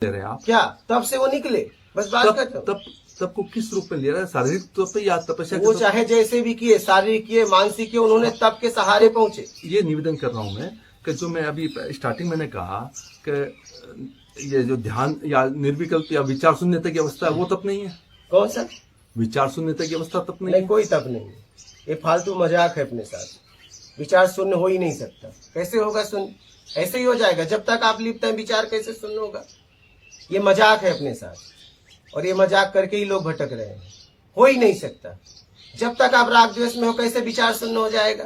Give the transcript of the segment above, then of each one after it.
ले रहे हैं आप? क्या तब से वो निकले? बस बात करते हो। तब को किस रूप में ले रहे हैं? शारीरिक तौर पे या तपस्या? वो चाहे जैसे भी किए, शारीरिक किए, मानसिक किए, उन्होंने तब के सहारे पहुंचे। ये निवेदन कर रहा हूं मैं कि जो मैं अभी स्टार्टिंग मैंने कहा कि ये जो ध्यान या निर्विकल्प या विचार शून्यता की अवस्था है, वो तप नहीं है। कौन सा विचार शून्यता की अवस्था तप नहीं नहीं, है। कोई तप नहीं है। ये फालतू मजाक है अपने साथ। विचार शून्य हो ही नहीं सकता। कैसे होगा शून्य? ऐसे ही हो जाएगा। जब तक आप लिप्त हैं, विचार कैसे शून्य होगा? ये मजाक है अपने साथ, और ये मजाक करके ही लोग भटक रहे हैं। हो ही नहीं सकता। जब तक आप राग द्वेष में हो, कैसे विचार शून्य हो जाएगा?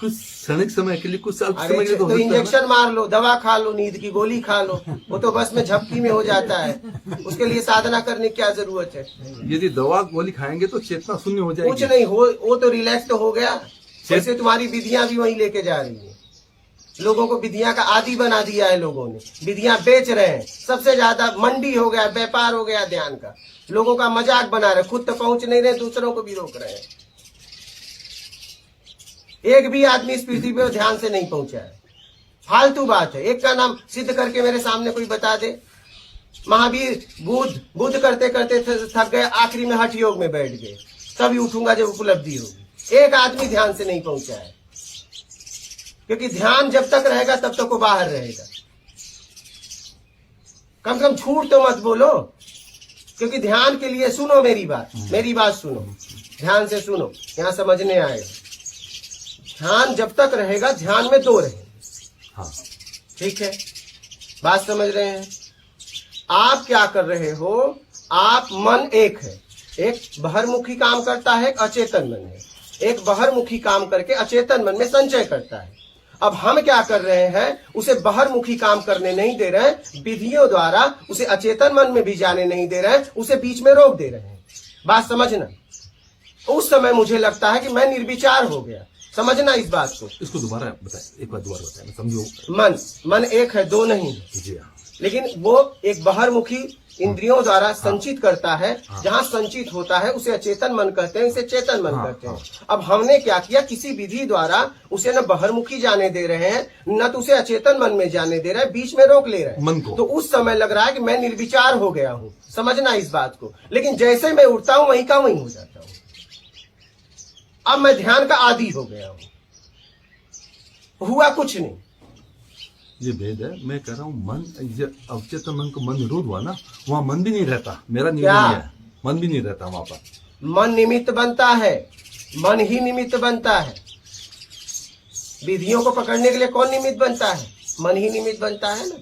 कुछ क्षणिक समय के लिए, कुछ अल्प समय अरे के लिए तो होता है ना। इंजेक्शन मार लो, दवा खा लो, नींद की गोली खा लो, वो तो बस में झपकी में हो जाता है। उसके लिए साधना करने की क्या जरूरत है? यदि दवा गोली खाएंगे तो चेतना शून्य हो जाएगी। कुछ नहीं हो, वो तो रिलैक्स तो हो गया। वैसे तुम्हारी विधियां भी वहीं लेके जा रही है। लोगों को विधियां का आदी बना दिया है। लोगों ने विधियां बेच रहे हैं। सबसे ज्यादा मंडी हो गया, व्यापार हो गया ध्यान का। लोगों का मजाक बना रहे, खुद तो पहुंच नहीं रहे, दूसरों को भी रोक रहे हैं। एक भी आदमी इस पृथ्वी पे ध्यान से नहीं पहुंचा है। फालतू बात है। एक का नाम सिद्ध करके मेरे सामने कोई बता दे। महावीर बुद्ध करते करते थक गए, आखिरी में हठ योग में बैठ गए। तभी उठूंगा जब उपलब्धि होगी। एक आदमी ध्यान से नहीं पहुंचा है, क्योंकि ध्यान जब तक रहेगा तब तक वो बाहर रहेगा। कम से कम झूठ तो मत बोलो, क्योंकि ध्यान के लिए सुनो मेरी बात सुनो, ध्यान से सुनो, यहां समझने आएगा। ध्यान जब तक रहेगा, ध्यान में दो रहेंगे। हाँ, ठीक है, बात समझ रहे हैं? आप क्या कर रहे हो? आप मन एक है, एक बहिर्मुखी काम करता है, एक अचेतन मन है। एक बहिर्मुखी काम करके अचेतन मन में संचय करता है। अब हम क्या कर रहे हैं? उसे बहिर्मुखी काम करने नहीं दे रहे हैं, विधियों द्वारा उसे अचेतन मन में भी जाने नहीं दे रहे हैं, उसे बीच में रोक दे रहे हैं। बात समझना। उस समय मुझे लगता है कि मैं निर्विचार हो गया। समझना इस बात को। इसको दोबारा बताएं, एक बार दोबारा बताएं, समझो। मन एक है, दो नहीं है। जी हाँ। लेकिन वो एक बहिर्मुखी इंद्रियों द्वारा संचित करता है। जहाँ संचित होता है उसे अचेतन मन कहते हैं, इसे चेतन मन कहते हैं। अब हमने क्या किया? किसी विधि द्वारा उसे न बहिर्मुखी जाने दे रहे हैं, न तो उसे अचेतन मन में जाने दे रहे हैं, बीच में रोक ले रहे हैं मन को। तो उस समय लग रहा है कि मैं निर्विचार हो गया हूँ। समझना इस बात को। लेकिन जैसे मैं उठता हूँ, वहीं का वहीं हो जाता हूँ। अब मैं ध्यान का आदी हो गया हूँ। हुआ कुछ नहीं। ये भेद है। मैं कह रहा हूँ मन, अवचेतन मन को मन निरोध हुआ ना, वहाँ मन भी नहीं रहता। मेरा निवेदन है, मन भी नहीं रहता वहां पर। मन निमित्त बनता है, मन ही निमित्त बनता है। विधियों को पकड़ने के लिए कौन निमित्त बनता है? मन ही निमित्त बनता है ना।